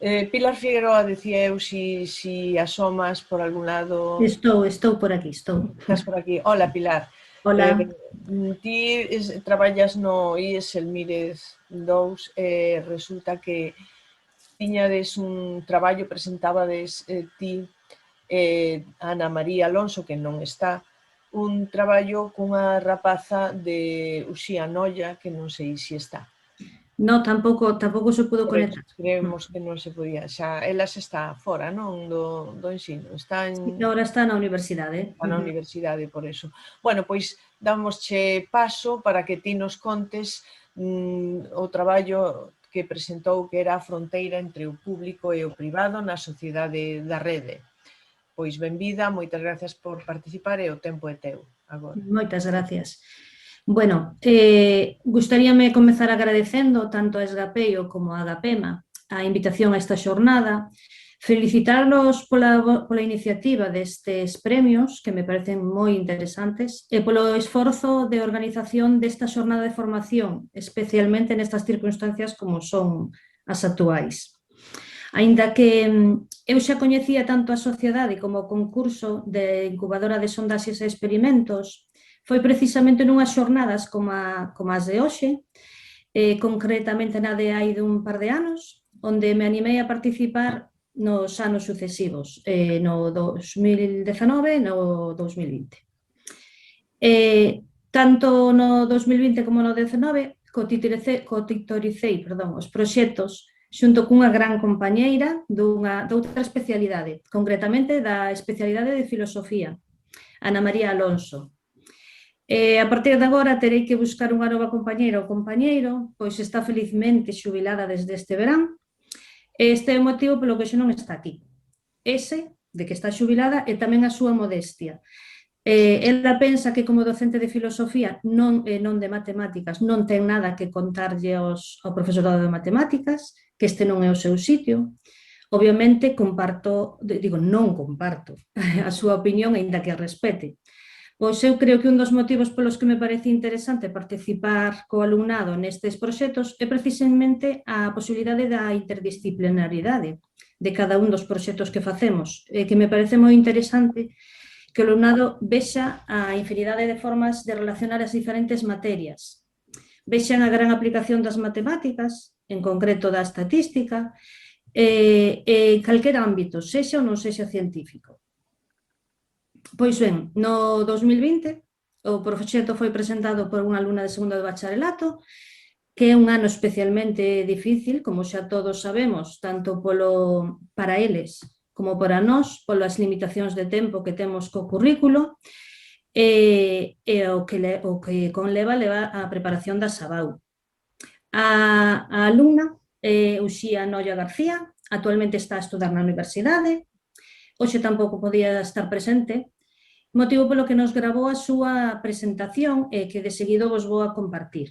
Pilar Figueroa, decía eu, si asomas por algún lado. Estou por aquí, estou. Estás por aquí. Hola, Pilar. Hola. Ti traballas no IES El Mírez 2 e resulta que tiñades un traballo, presentabades ti Ana María Alonso, que non está, un traballo cunha rapaza de Uxía Noia, que non sei se está. No, tampouco se pudo Por eso conectar. creemos que non se podía. Xa, elas está fora, non? Do ensino. Está en, Sí, que ahora está na universidade. na universidade, por eso. Bueno, pois damosche paso para que ti nos contes o traballo que presentou, que era a fronteira entre o público e o privado na sociedade da rede. Pois benvida, moitas gracias por participar e o tempo é teu agora. Moitas gracias. Bueno, gustaríame comezar agradecendo tanto a Esgapeo como a Agapema a invitación a esta xornada, felicitarlos pola iniciativa destes premios, que me parecen moi interesantes, e polo esforzo de organización desta xornada de formación, especialmente nestas circunstancias como son as actuais. Aínda que eu xa coñecía tanto a sociedade como o concurso de incubadora de sondaxes e experimentos, foi precisamente nunhas xornadas como as de hoxe, concretamente na de hai dun par de anos, onde me animei a participar nos anos sucesivos, no 2019 e no 2020. Tanto no 2020 como no 2019 cotitoricei os proxectos xunto cunha gran compañeira doutra especialidade, concretamente da especialidade de filosofía, Ana María Alonso. A partir de agora terei que buscar unha nova compañeira ou compañeiro, pois está felizmente xubilada desde este verán, e este é o motivo polo que xa non está aquí. Ese, de que está xubilada, e tamén a súa modestia. Ela pensa que como docente de filosofía non de matemáticas non ten nada que contarlle ao profesorado de matemáticas, que este non é o seu sitio. Obviamente non comparto a súa opinión, aínda que a respete. Pois eu creo que un dos motivos polos que me parece interesante participar co alumnado nestes proxectos é precisamente a posibilidade da interdisciplinaridade de cada un dos proxectos que facemos, que me parece moi interesante que o alumnado vexa a infinidade de formas de relacionar as diferentes materias. Vexan a gran aplicación das matemáticas, en concreto da estatística, calquera ámbito, sexa ou non sexa científico. Pois ben, no 2020 o proxecto foi presentado por unha alumna de segundo de bacharelato, que é un ano especialmente difícil, como xa todos sabemos, tanto para eles como para nós, polas limitacións de tempo que temos co currículo, e o que conleva a preparación da Sabau. A alumna Uxía Noia García, actualmente está a estudar na universidade, hoxe tampouco podía estar presente, motivo polo que nos gravou a súa presentación e que de seguido vos vou a compartir.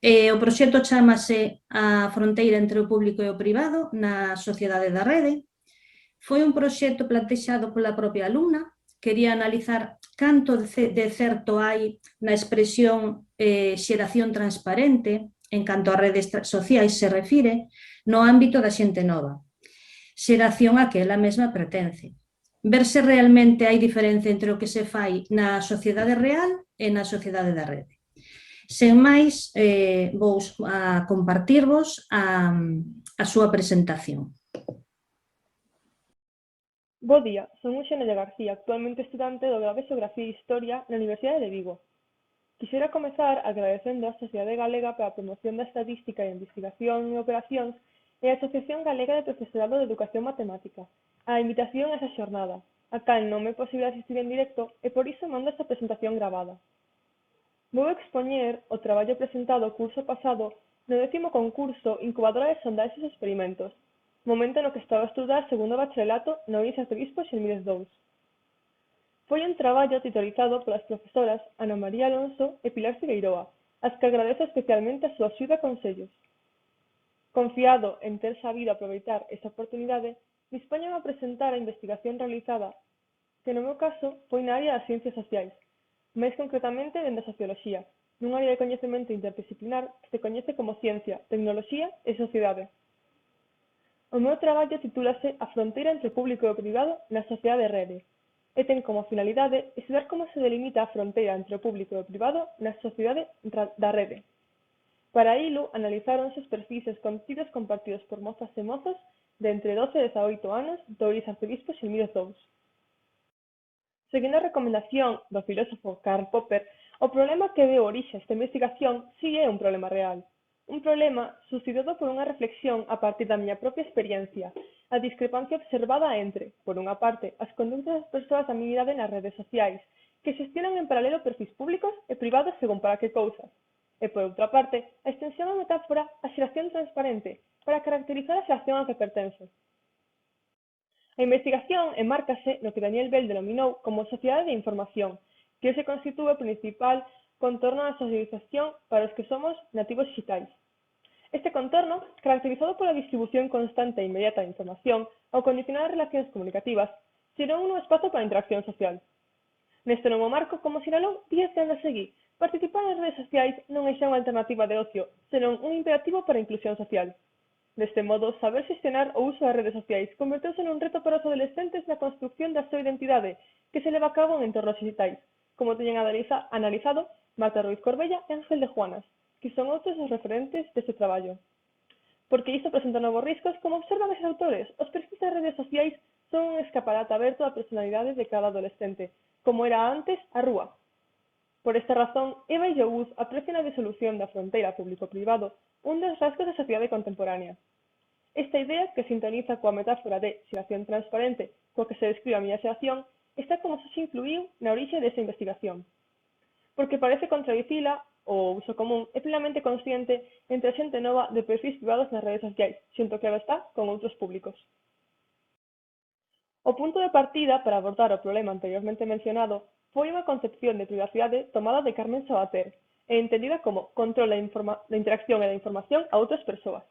O proxecto chamase A fronteira entre o público e o privado na sociedade da rede. Foi un proxecto plantexado pola propia alumna, quería analizar canto de certo hai na expresión xeración transparente en canto a redes sociais se refire no ámbito da xente nova. Xeración a que ela mesma pertence. Ver se realmente hai diferencia entre o que se fai na sociedade real e na sociedade da rede. Sen máis, vou a compartirvos a súa presentación. Bo día, son Uxía García, actualmente estudante do grado de Xeografía e Historia na Universidade de Vigo. Quixera comezar agradecendo á Sociedade Galega para a Promoción da Estatística e Investigación e Operacións e a Asociación Galega de Profesorado de Educación Matemática a invitación a esa xornada, a cal non me é posible asistir en directo e por iso mando esta presentación gravada. Vou expoñer o traballo presentado o curso pasado no 10º concurso Incubadora de Sondaxes e Experimentos, momento no que estaba a estudar segundo bacharelato no IES Arzobispo Xelmírez II. Foi un traballo titulado polas profesoras Ana María Alonso e Pilar Figueiroa, as que agradezo especialmente a súa axuda e consellos. Confiado en ter sabido aproveitar esta oportunidade, dispoño a presentar a investigación realizada, que no meu caso foi na área das ciencias sociais, máis concretamente dende a socioloxía, nunha área de coñecemento interdisciplinar que se coñece como ciencia, tecnoloxía e sociedade. O meu traballo titúlase A fronteira entre o público e o privado na sociedade de rede e ten como finalidade estudar como se delimita a fronteira entre o público e o privado na sociedade da rede. Para ilo, analizáronse os perfis e os contidos compartidos por mozas e mozos de entre 12 e 18 anos do ex-arcebispo Xilmírez II. Seguindo a recomendación do filósofo Karl Popper, o problema que deu orixe a esta investigación si é un problema real. Un problema suscitado por unha reflexión a partir da miña propia experiencia, a discrepancia observada entre, por unha parte, as conductas das persoas da miña idade nas redes sociais, que xestionan en paralelo perfis públicos e privados según para que cousas, e, por outra parte, a extensión da metáfora a xeración transparente, para caracterizar a xeración a que pertence. A investigación enmárcase no que Daniel Bell denominou como sociedade de información, que hoxe constitúe o principal contorno da socialización para os que somos nativos digitais. Este contorno, caracterizado pola distribución constante e inmediata de información ao condicionar as relacións comunicativas, xerou un espazo para a interacción social. Neste novo marco, como sinalou Díaz de Andasegui, participar nas redes sociais non é xa unha alternativa de ocio, senón un imperativo para a inclusión social. Deste modo, saber xestionar o uso das redes sociais converteuse nun reto para os adolescentes na construción da súa identidade que se leva a cabo en entornos digitais, como teñen analizado Marta Ruiz Corbella e Ángel de Juanas, que son outros dos referentes deste traballo. Porque isto presenta novos riscos, como observan os autores, os perfis das redes sociais son un escaparate aberto á personalidade de cada adolescente, como era antes a rúa. Por esta razón, Eva e Youz aprecian a disolución da fronteira público-privado, un dos rasgos da sociedade contemporánea. Esta idea, que sintoniza coa metáfora de xeración transparente coa que se describe a miña xeración, está como se influiu na orixe desta investigación. Porque parece contradicila, o uso común é plenamente consciente entre a xente nova de perfis privados nas redes sociais, xunto claro está con outros públicos. O punto de partida para abordar o problema anteriormente mencionado foi unha concepción de privacidade tomada de Carmen Sabater e entendida como control da interacción e da información a outras persoas.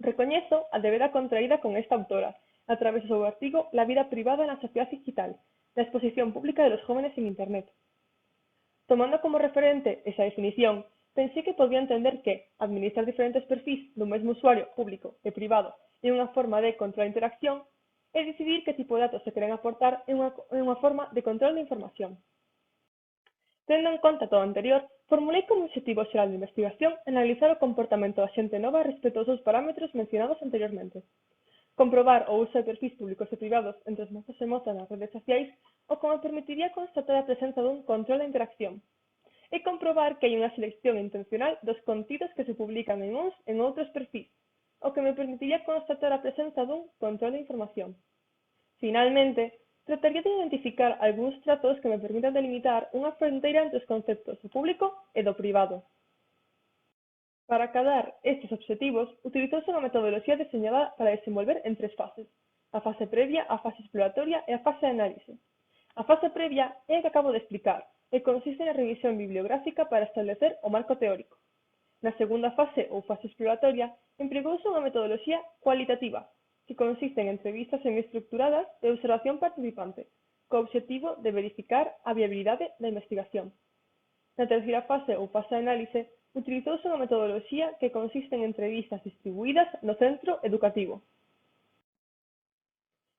Recoñezo a debeda contraída con esta autora, a través do seu artigo La vida privada na sociedade digital, la exposición pública de los jóvenes en Internet. Tomando como referente esa definición, pensei que podía entender que administrar diferentes perfis dun mesmo usuario público e privado é unha forma de controlar a interacción e decidir que tipo de datos se queren aportar é unha forma de control da información. Tendo en conta todo o anterior, formulei como obxectivo xeral de investigación analizar o comportamento da xente nova respecto aos dous parámetros mencionados anteriormente. Comprobar o uso de perfis públicos e privados entre os mozos e mozas nas redes sociais o como permitiría constatar a presenza dun control da interacción. E comprobar que hai unha selección intencional dos contidos que se publican en uns e en outros perfis, o que me permitiría constatar a presenza dun control da información. Finalmente, trataría de identificar algúns tratos que me permitan delimitar unha fronteira entre os conceptos do público e do privado. Para acadar estes obxectivos, utilizouse unha metodoloxía deseñada para desenvolver en tres fases: a fase previa, a fase exploratoria e a fase de análise. A fase previa é a que acabo de explicar e consiste na revisión bibliográfica para establecer o marco teórico. Na segunda fase ou fase exploratoria, empregouse unha metodoloxía cualitativa, que consiste en entrevistas semiestructuradas e observación participante, co obxectivo de verificar a viabilidade da investigación. Na terceira fase ou fase de análise, utilizouse unha metodoloxía que consiste en entrevistas distribuídas no centro educativo.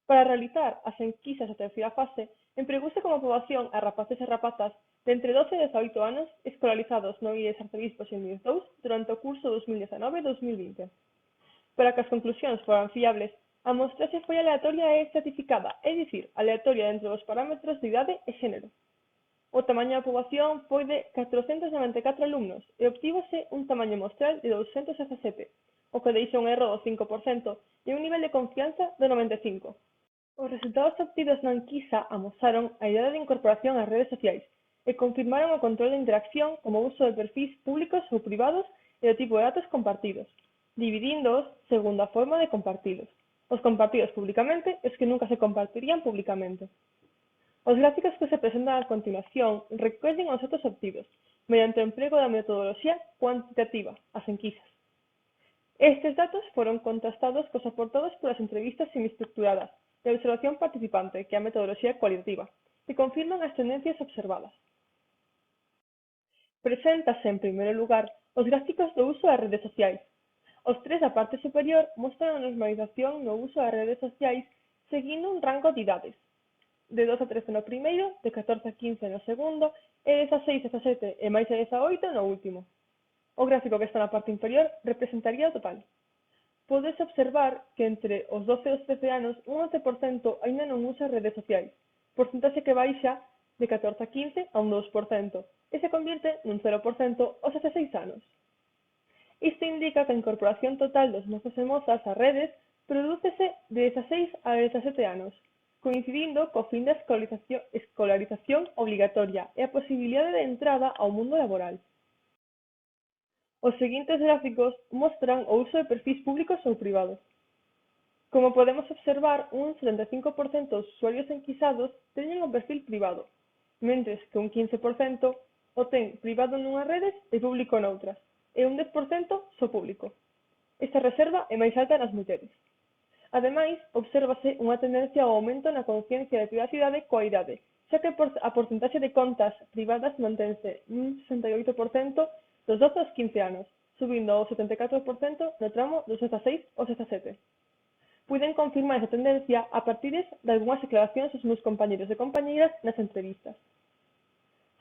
Para realizar as enquisas da terceira fase, empregouse como poboación a rapaces e rapazas de entre 12 e 18 anos escolarizados no ex-arcebispo Xilmírez II durante o curso 2019-2020. Para que as conclusións foran fiables, a amostraxe foi aleatoria e estratificada, é dicir, aleatoria dentro dos parámetros de idade e xénero. O tamaño da poboación foi de 494 alumnos e obtívose un tamaño mostral de 217, o que deixa un erro do 5% e un nivel de confianza do 95%. Os resultados obtidos na enquisa amosaron a idade de incorporación ás redes sociais e confirmaron o control de interacción como o uso de perfis públicos ou privados e o tipo de datos compartidos, dividíndoos segundo a forma de compartilos, os compartidos públicamente e os que nunca se compartirían públicamente. Os gráficos que se presentan a continuación recollen os datos obtidos mediante o emprego da metodoloxía cuantitativa, as enquisas. Estes datos foron contrastados cos aportados polas entrevistas semiestructuradas e observación participante, que é a metodoloxía cualitativa, que confirman as tendencias observadas. Preséntase, en primeiro lugar, os gráficos do uso das redes sociais. Os tres da parte superior mostran a normalización no uso das redes sociais seguindo un rango de idades, de 2 a 13 no primeiro, de 14 a 15 no segundo, e de 16 a 17 e máis de 18 no último. O gráfico que está na parte inferior representaría o total. Podes observar que entre os 12 e os 13 anos un 11% aínda non usa as redes sociais, porcentaxe que baixa de 14 a 15 a un 2%, e se convierte nun 0% aos 16 anos. Isto indica que a incorporación total dos mozos e mozas ás redes prodúcese de 16 a 17 anos, coincidindo co fin da escolarización obligatoria e a posibilidade de entrada ao mundo laboral. Os seguintes gráficos mostran o uso de perfis públicos ou privados. Como podemos observar, un 75% dos usuarios enquisados teñen o perfil privado, mentres que un 15% o ten privado nunhas redes e público noutras, e un 10% só público. Esta reserva é máis alta nas mulleres. Ademais, obsérvase unha tendencia ao aumento na conciencia de privacidade coa idade, xa que a porcentaxe de contas privadas mantense nun 68% dos 12 aos 15 anos, subindo ao 74% no tramo dos 16 aos 17. Puiden confirmar esa tendencia a partir de algunhas declaracións dos meus compañeros e compañeiras nas entrevistas.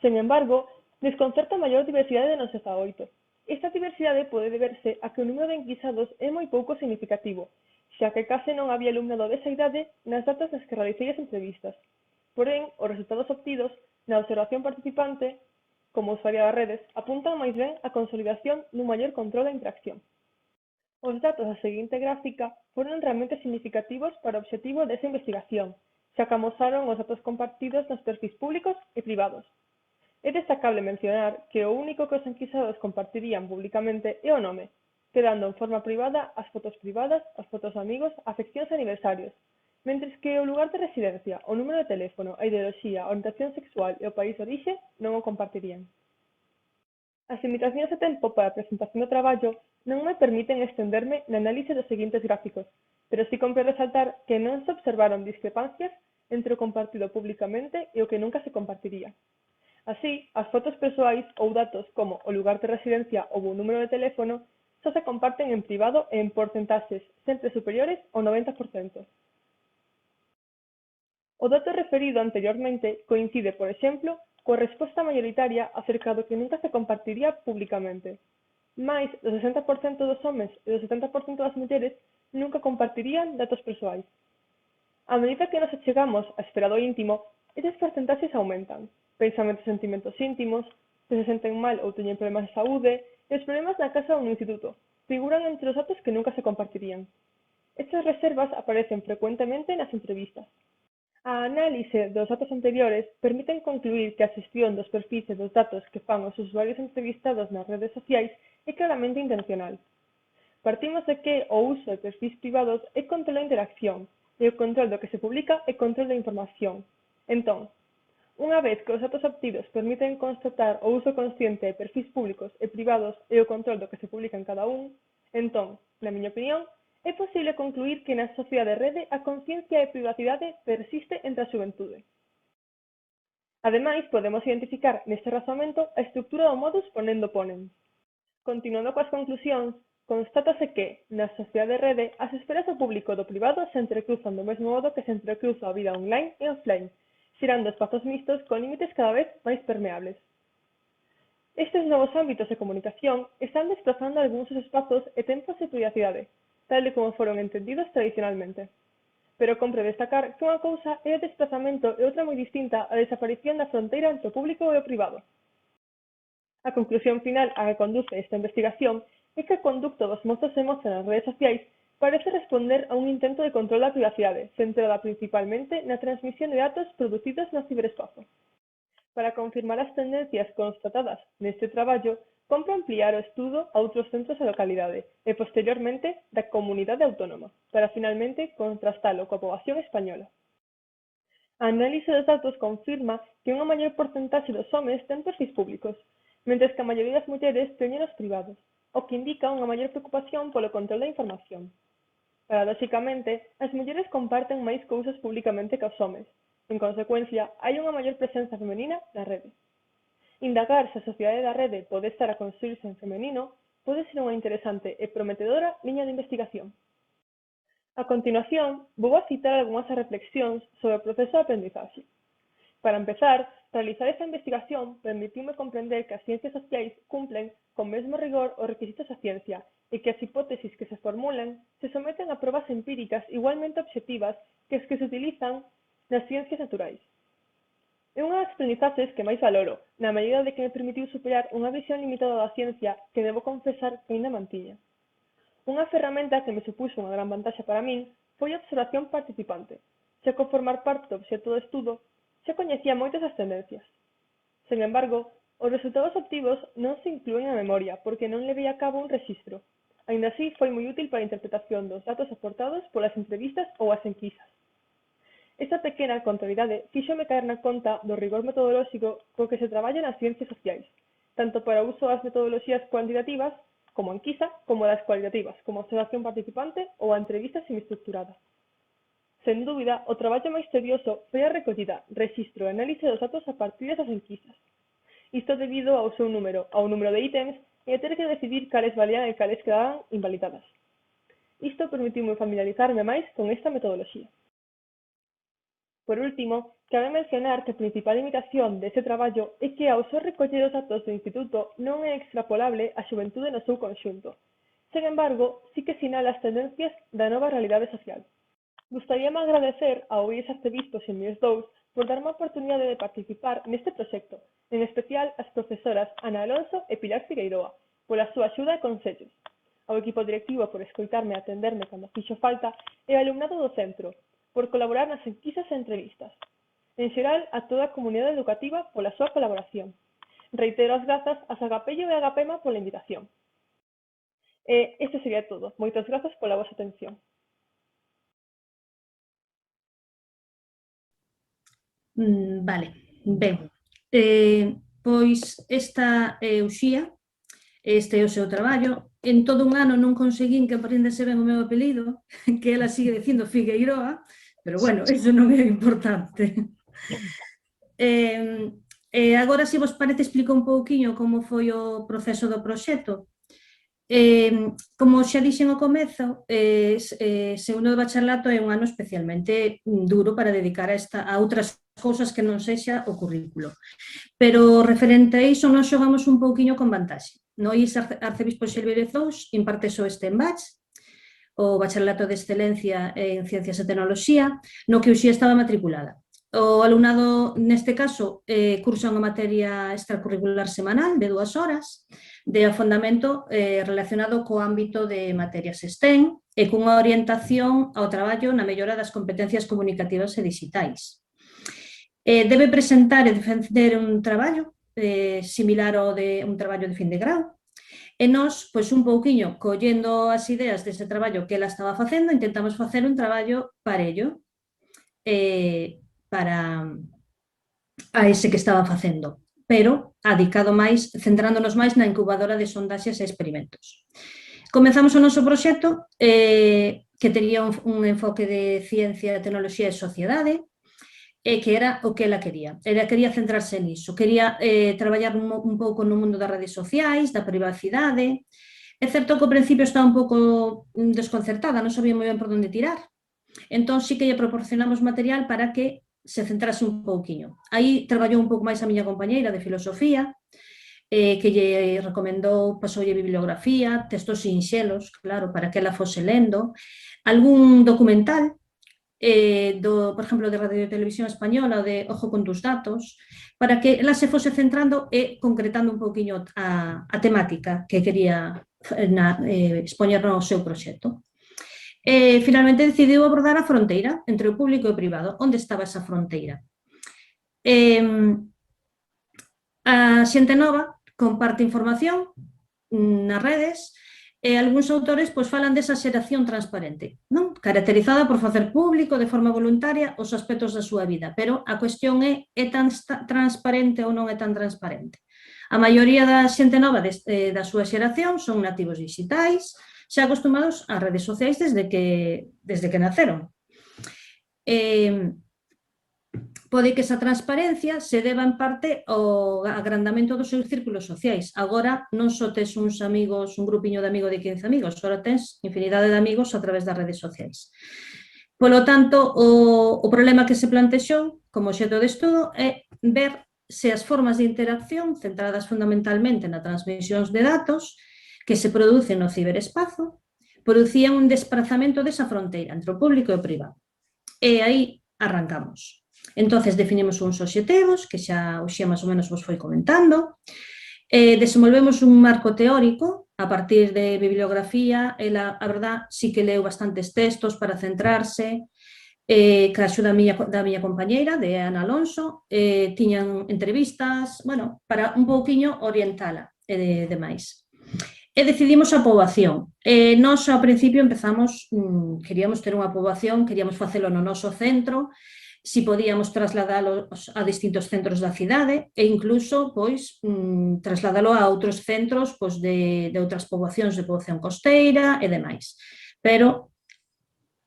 Sen embargo, desconcerta a maior diversidade nos 18. Esta diversidade pode deberse a que o número de enquisados é moi pouco significativo, xa que case non había alumnado desa idade nas datas nas que realicei as entrevistas. Porén, os resultados obtidos na observación participante, como usuaria das redes, apuntan máis ben a consolidación dun maior control da interacción. Os datos da seguinte gráfica foron realmente significativos para o obxectivo desa investigación, xa que amosaron os datos compartidos nos perfis públicos e privados. É destacable mencionar que o único que os enquisados compartirían públicamente é o nome, quedando en forma privada as fotos privadas, as fotos de amigos, afeccións e aniversarios, mentres que o lugar de residencia, o número de teléfono, a ideoloxía, a orientación sexual e o país de orixe non o compartirían. As limitacións de tempo para a presentación do traballo non me permiten estenderme na análise dos seguintes gráficos, pero sí compre resaltar que non se observaron discrepancias entre o compartido públicamente e o que nunca se compartiría. Así, as fotos persoais ou datos como o lugar de residencia ou o número de teléfono só se comparten en privado e en porcentaxes sempre superiores ao 90%. O dato referido anteriormente coincide, por exemplo, coa resposta maioritaria acerca do que nunca se compartiría públicamente. Mais do 60% dos homes e do 70% das mulleres nunca compartirían datos persoais. A medida que nos achegamos á esfera do íntimo, estes porcentaxes aumentan. Pensamentos e sentimentos íntimos, se se senten mal ou teñen problemas de saúde, e os problemas na casa ou no instituto, figuran entre os datos que nunca se compartirían. Estas reservas aparecen frecuentemente nas entrevistas. A análise dos datos anteriores permiten concluir que a xestión dos perfis e dos datos que fan os usuarios entrevistados nas redes sociais é claramente intencional. Partimos de que o uso de perfis privados é control da interacción, e o control do que se publica é control da información. Entón, unha vez que os datos obtidos permiten constatar o uso consciente de perfis públicos e privados e o control do que se publica en cada un, entón, na miña opinión, é posible concluir que na sociedade rede a conciencia de privacidade persiste entre a xuventude. Ademais, podemos identificar neste razonamento a estructura do modus ponendo ponen. Continuando coas conclusións, constátase que, na sociedade rede, as esferas do público e do privado se entrecruzan do mesmo modo que se entrecruza a vida online e offline, xerando espazos mixtos con límites cada vez máis permeables. Estes novos ámbitos de comunicación están desplazando algúns dos espazos e tempos de privacidade, tal e como foron entendidos tradicionalmente. Pero compre destacar que unha cousa é o desplazamento e outra moi distinta a desaparición da fronteira entre o público e o privado. A conclusión final a que conduce esta investigación é que o conducto dos mozos e mozas nas redes sociais parece responder a un intento de control da privacidade, centrada principalmente na transmisión de datos producidos no ciberespazo. Para confirmar as tendencias constatadas neste traballo, compre ampliar o estudo a outros centros da localidade e, posteriormente, da comunidade autónoma, para finalmente contrastalo coa poboación española. A análise dos datos confirma que unha maior porcentaxe dos homes ten perfis públicos, mentres que a maioría das mulleres teñen os privados, o que indica unha maior preocupación polo control da información. Paradóxicamente, as mulleres comparten máis cousas públicamente que os homes. En consecuencia, hai unha maior presenza femenina na rede. Indagar se a sociedade da rede pode estar a construirse en femenino pode ser unha interesante e prometedora liña de investigación. A continuación, vou a citar algunhas reflexións sobre o proceso de aprendizaxe. Para empezar, realizar esta investigación permitiume comprender que as ciencias sociais cumplen con mesmo rigor os requisitos da ciencia e que as hipótesis que se formulan se someten a probas empíricas igualmente obxectivas que as que se utilizan nas ciencias naturais. É unha das aprendizaxes que máis valoro, na medida de que me permitiu superar unha visión limitada da ciencia que debo confesar que ainda mantiña. Unha ferramenta que me supuxo unha gran vantaxe para min foi a observación participante, xa que ao formar parte do obxecto de estudo xa coñecía moitas das tendencias. Sen embargo, os resultados obtivos non se inclúen na memoria porque non levei a cabo un rexistro. Aínda así, foi moi útil para a interpretación dos datos aportados polas entrevistas ou as enquisas. Esta pequena contrariedade fíxome caer na conta do rigor metodolóxico co que se traballa nas ciencias sociais, tanto para o uso das metodoloxías cuantitativas como a enquisa, como das cualitativas, como a observación participante ou a entrevista semiestructurada. Sen dúbida, o traballo máis tedioso foi a recollida, rexistro e análise dos datos a partir das enquisas. Isto debido ao seu número, ao número de ítems e a ter que decidir cales valían e cales quedaban invalidadas. Isto permitiume familiarizarme máis con esta metodoloxía. Por último, cabe mencionar que a principal limitación deste traballo é que ao só recoller os datos do instituto non é extrapolable á xuventude no seu conxunto. Sen embargo, sí que sinala as tendencias da nova realidade social. Gustaríame agradecer a OIS Arcebispos e MIES 2 por darme a oportunidade de participar neste proxecto, en especial as profesoras Ana Alonso e Pilar Figueiroa, pola súa axuda e consellos, ao equipo directivo por escoitarme e atenderme cando fixo falta e ao alumnado do centro, por colaborar nas enquisas e entrevistas. En xeral, a toda a comunidade educativa pola súa colaboración. Reitero as grazas a Sagapello e a Agapema pola invitación. E isto sería todo. Moitas grazas pola vosa atención. Vale, ben. Pois esta é Uxía, este é o seu traballo. En todo un ano non conseguín que aprendese ben o meu apelido, que ela sigue dicindo Figueiroa, pero bueno, iso non é importante. Agora, se vos parece, explico un pouquiño como foi o proceso do proxecto. Como xa dixen ao comezo, segundo de bacharelato é un ano especialmente duro para dedicar a outras cousas que non sexa o currículo. Pero referente a iso, nós xogamos un pouquiño con vantaxe. No IES Arcebispos Silveiros II imparte só este en batch, o bacharelato de excelencia en Ciencias e Tecnoloxía, no que Uxía estaba matriculada. O alumnado, neste caso, cursa unha materia extracurricular semanal de 2 horas de afondamento relacionado co ámbito de materias STEM e cunha orientación ao traballo na mellora das competencias comunicativas e digitais. Debe presentar e defender un traballo similar ao de un traballo de fin de grau e nós, pois un pouquiño, collendo as ideas dese traballo que ela estaba facendo, intentamos facer un traballo parello para a ese que estaba facendo, pero adicado máis, centrándonos máis na incubadora de sondaxes e experimentos. Comezamos o noso proxecto que tería un enfoque de ciencia, tecnoloxía e sociedade, que era o que ela quería. Ela quería centrarse niso, quería traballar un pouco no mundo das redes sociais, da privacidade. É certo que ao principio estaba un pouco desconcertada, non sabía moi ben por onde tirar. Entón, sí que lle proporcionamos material para que se centrase un pouquiño. Aí traballou un pouco máis a miña compañeira de filosofía, que lle recomendou, pasoulle bibliografía, textos sinxelos, claro, para que ela fose lendo, algún documental, por exemplo, de Radio e Televisión Española, de Ojo con tus datos, para que ela se fose centrando e concretando un pouquiño a temática que quería expoñer no seu proxecto. Finalmente decidiu abordar a fronteira entre o público e o privado. Onde estaba esa fronteira? A xente nova comparte información nas redes e algúns autores falan desa xeración transparente, non? Caracterizada por facer público de forma voluntaria os aspectos da súa vida, pero a cuestión é tan transparente ou non é tan transparente. A maioría da xente nova da súa xeración son nativos digitais, xa acostumados ás redes sociais desde que naceron. pode que esa transparencia se deba en parte ao agrandamento dos seus círculos sociais. Agora non só tes uns amigos, un grupiño de amigos de 15 amigos, agora tens infinidade de amigos a través das redes sociais. Polo tanto, o problema que se plantexou como xeito de estudo é ver se as formas de interacción centradas fundamentalmente na transmisión de datos que se producen no ciberespazo producían un desprazamento desa fronteira entre o público e o privado. E aí arrancamos. Entonces definimos uns obxectivos, que xa máis ou menos vos foi comentando, desenvolvemos un marco teórico a partir de bibliografía, ela, a verdad, sí que leu bastantes textos para centrarse, que axuda da miña compañeira, de Ana Alonso, tiñan entrevistas, bueno, para un pouquiño orientala e demais. E decidimos a poboación. Nós, ao principio, empezamos, queríamos ter unha poboación, queríamos facelo no noso centro, si podíamos trasladálos a distintos centros da cidade e incluso pois, trasladalo a outros centros pois, de outras poboacións de poboación costeira e demais. Pero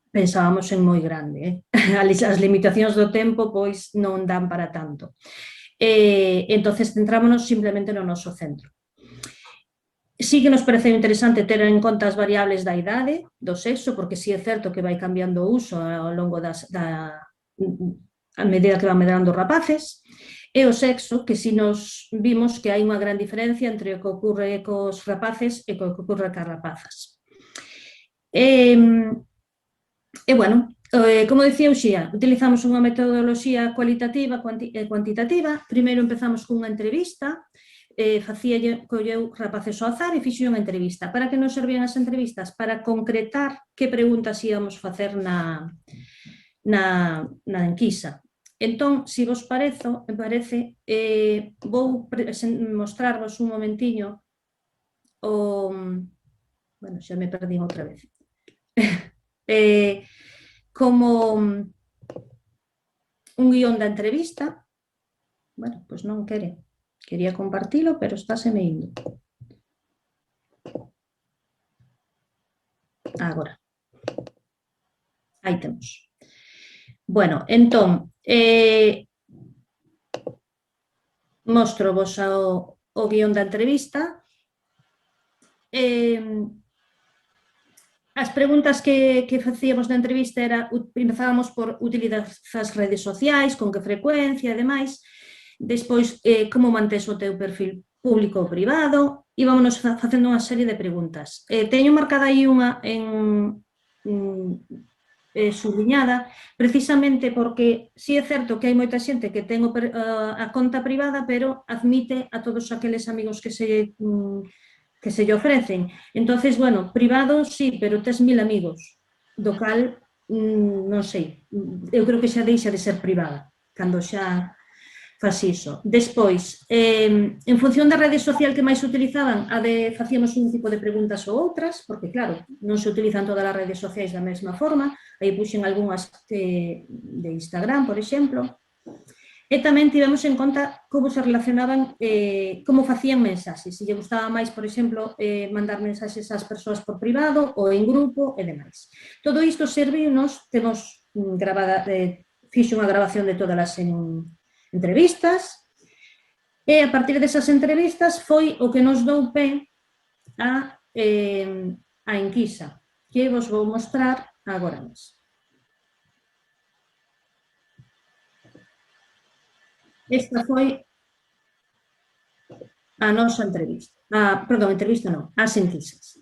pensábamos en moi grande. As limitacións do tempo pois, non dan para tanto. Entonces, centrámonos simplemente no noso centro. Sí que nos pareceu interesante ter en conta as variables da idade, do sexo, porque sí é certo que vai cambiando o uso ao longo a medida que van medrando os rapaces, e o sexo, que si nos vimos que hai unha gran diferencia entre o que ocorre cos rapaces e o que ocorre cas rapazas. E bueno, como dicía Uxía, utilizamos unha metodoloxía cualitativa e cuantitativa. Primeiro empezamos cunha entrevista, colleu rapaces ao azar e fixo unha entrevista. Para que nos servían as entrevistas? Para concretar que preguntas íamos facer na enquisa. Entón, se vos parece, vou mostrarvos un momentiño o... Bueno, xa me perdí outra vez. Como un guión da entrevista. Bueno, pois non quere. Quería compartilo, pero estáseme indo. Agora. Aí temos. Bueno, entón, mostro vos o guión da entrevista. As preguntas que facíamos na entrevista era, empezábamos por utilizar as redes sociais, con que frecuencia e demais. Despois, como mantés o teu perfil público ou privado, e vámonos facendo unha serie de preguntas. Teño marcada aí unha subliñada, precisamente porque si é certo que hai moita xente que ten a conta privada, pero admite a todos aqueles amigos que se lle ofrecen. Entonces, bueno, privado sí, pero tes 1000 amigos, do cal, non sei, eu creo que xa deixa de ser privada, cando xa faz iso. Despois, en función da rede social que máis utilizaban, facíamos un tipo de preguntas ou outras, porque, claro, non se utilizan todas as redes sociais da mesma forma, aí puxen algunhas de Instagram, por exemplo, e tamén tivemos en conta como se relacionaban, como facían mensaxes, se lle gustaba máis, por exemplo, mandar mensaxes ás persoas por privado ou en grupo e demais. Todo isto serviunos, temos fixo unha grabación de todas as entrevistas, e a partir desas entrevistas foi o que nos dou pé a enquisa, que vos vou mostrar agora mesmo. Esta foi a nosa entrevista. Perdón, entrevista non, as enquisas.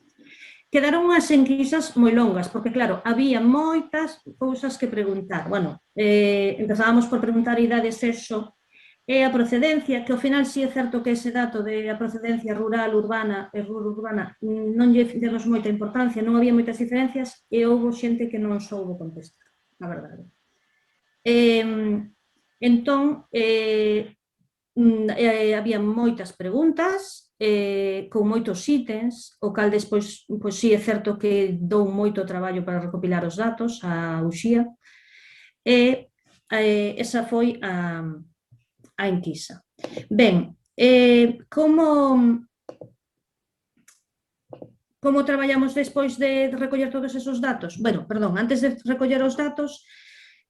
Quedaron unhas enquisas moi longas, porque, claro, había moitas cousas que preguntar. Bueno, empezábamos por preguntar idade, sexo e a procedencia, que ao final sí é certo que ese dato de a procedencia rural, urbana e rural-urbana non lle demos moita importancia, non había moitas diferencias e houve xente que non soubo contestar, a verdade. Entón, había moitas preguntas, con moitos ítems, o cal despois, pois sí é certo que dou moito traballo para recopilar os datos a Uxía, e esa foi a enquisa. Ben, como traballamos despois de recoller todos esos datos? Bueno, perdón, antes de recoller os datos,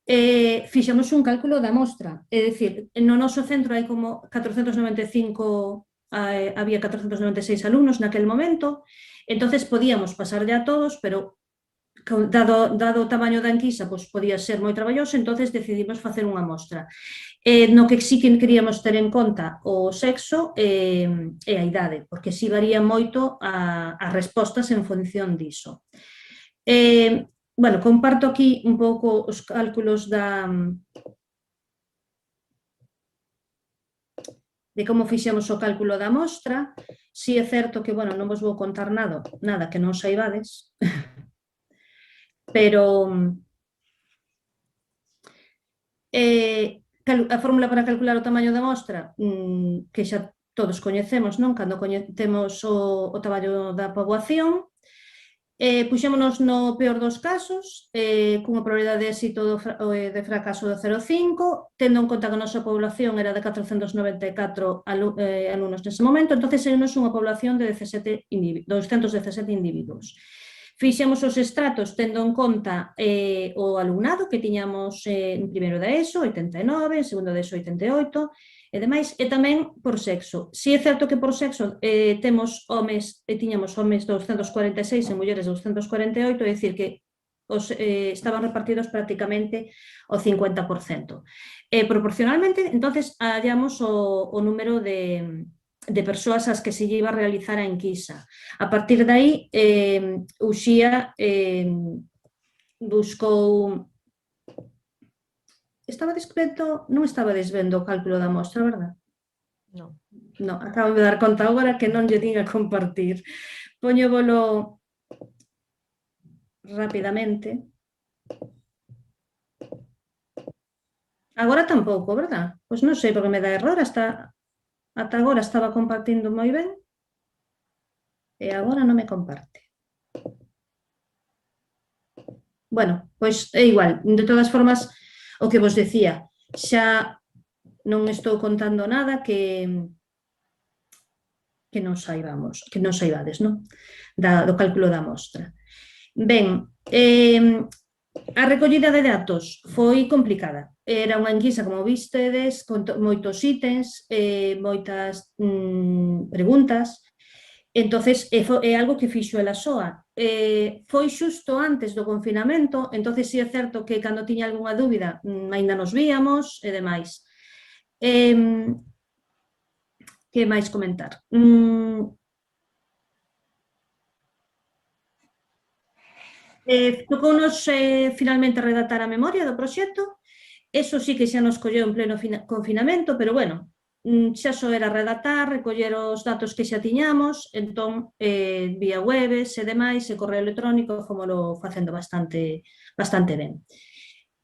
fixemos un cálculo da mostra, é dicir, no noso centro hai como 495, había 496 alumnos naquel momento, entonces podíamos pasarlle a todos, pero dado o tamaño da enquisa, pois podía ser moi traballoso, entonces decidimos facer unha mostra. No que sí que queríamos ter en conta o sexo e a idade, porque sí varía moito as respostas en función diso. Bueno, comparto aquí un pouco os cálculos de como fixemos o cálculo da mostra. Si é certo que, bueno, non vos vou contar nada que non saibades, pero a fórmula para calcular o tamaño da mostra, que xa todos coñecemos, non? Cando temos o tamaño da poboación, puxémonos no peor dos casos, cunha probabilidade de éxito de fracaso de 0,5, tendo en conta que a nosa población era de 494 alumnos nese momento, entonces seríamos unha población de 217 individuos. Fixemos os estratos tendo en conta o alumnado que tiñamos en primeiro da ESO, 89, en segundo da ESO, 88, e demais, e tamén por sexo. Si é certo que por sexo tiñamos homes 246 e mulleres 248, é dicir que estaban repartidos prácticamente o 50%. Proporcionalmente, entonces, hallamos o número de persoas ás que se lle iba a realizar a enquisa. A partir de aí, Uxía buscou... Non estabades vendo o cálculo da mostra, verdad? Non. Non, acabo de dar conta agora que non lle din a compartir. Póñovolo rapidamente. Agora tampouco, verdad? Pois non sei porque me dá error, ata agora estaba compartindo moi ben e agora non me comparte. Bueno, pois é igual, de todas formas, o que vos decía, xa non estou contando nada que non saibades, non? Do cálculo da mostra. Ben, a recollida de datos foi complicada. Era unha enquisa, como vistedes, con moitos ítems, moitas preguntas. Entonces, é algo que fixo ela soa. Foi xusto antes do confinamento, entonces sí é certo que cando tiña algunha dúbida aínda nos víamos e demais. Que máis comentar? Tocounos finalmente redactar a memoria do proxecto. Eso sí que xa nos colleu en pleno confinamento, pero bueno, xa só era redactar, recoller os datos que xa tiñamos, entón, vía webs e demais, e correo electrónico, fomoslo facendo bastante ben.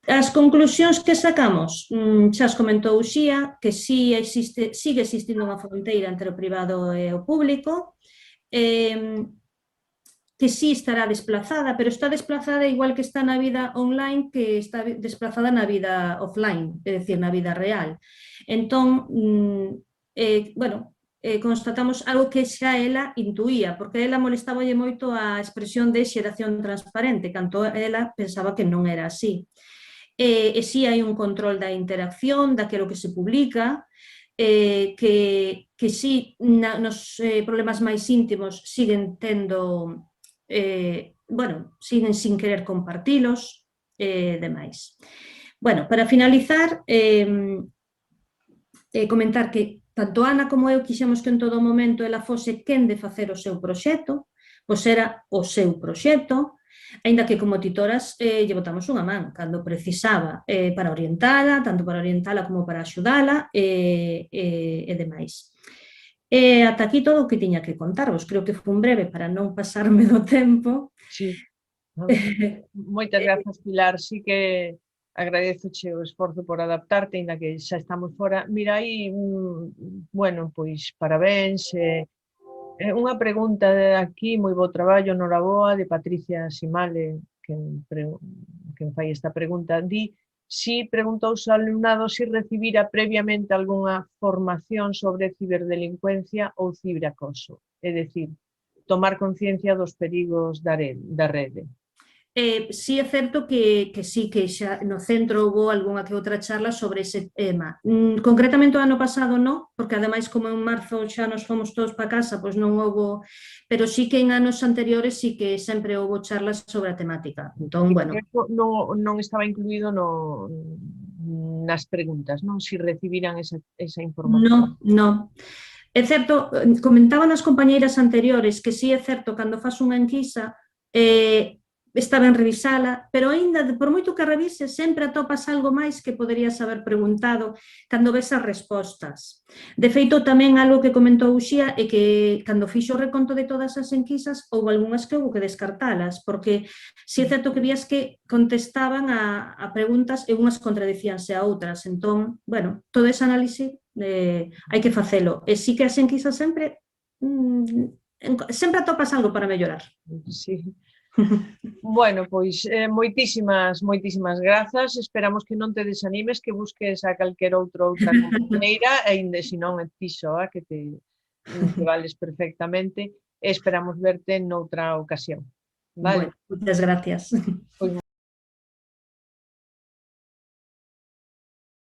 As conclusións que sacamos, xa os comentou Uxía, que sigue existindo unha fronteira entre o privado e o público, que sí estará desplazada, pero está desplazada igual que está na vida online, que está desplazada na vida offline, é dicir, na vida real. Entón, bueno, constatamos algo que xa ela intuía, porque ela molestáballe moito a expresión de xeración transparente, canto ela pensaba que non era así. E si hai un control da interacción, daquilo que se publica, que si nos problemas máis íntimos siguen tendo, bueno, siguen sin querer compartilos e demais. Bueno, para finalizar, comentar que tanto Ana como eu quixemos que en todo momento ela fose quen de facer o seu proxecto, pois era o seu proxecto, aínda que como titoras lle botamos unha man cando precisaba para orientala, tanto para orientala como para axudala e demais. E ata aquí todo o que tiña que contarvos. Creo que fun breve para non pasarme do tempo. Sí. Moitas grazas, Pilar. Sí que agradezoche o esforzo por adaptarte, ainda que xa estamos fora. Mira, aí, bueno, pois parabéns. Unha pregunta aquí, moi bo traballo, noraboa, de Patricia Simale, quen fai esta pregunta. Preguntouse ao alumnado se recibira previamente algunha formación sobre ciberdelincuencia ou ciberacoso, é dicir, tomar conciencia dos perigos da rede. Sí é certo que sí, que xa no centro houve algunha que outra charla sobre ese tema. Concretamente o ano pasado non, porque ademais como en marzo xa nos fomos todos para casa, pois non houve, pero sí que en anos anteriores sí que sempre houve charlas sobre a temática. Entón, bueno, Eso non estaba incluído nas preguntas, non? Si recibiran esa información. non. É certo, comentaban as compañeiras anteriores que sí é certo, cando faz unha enquisa, está ben revisala, pero aínda, por moito que revises, sempre atopas algo máis que poderías haber preguntado cando ves as respostas. De feito, tamén algo que comentou Uxía é que cando fixo o reconto de todas as enquisas, houve algunhas que houve que descartalas, porque si é certo que vías que contestaban a preguntas e unhas contradicíanse a outras. Entón, bueno, todo ese análise hai que facelo. E sí que as enquisas sempre atopas algo para mellorar. Sí. Bueno, pois moitísimas grazas. Esperamos que non te desanimes, que busques a calquera outra compañeira, e ainda se non é ti soa, que te vales perfectamente. E esperamos verte noutra ocasión. Vale? Bueno, moitas gracias. Pois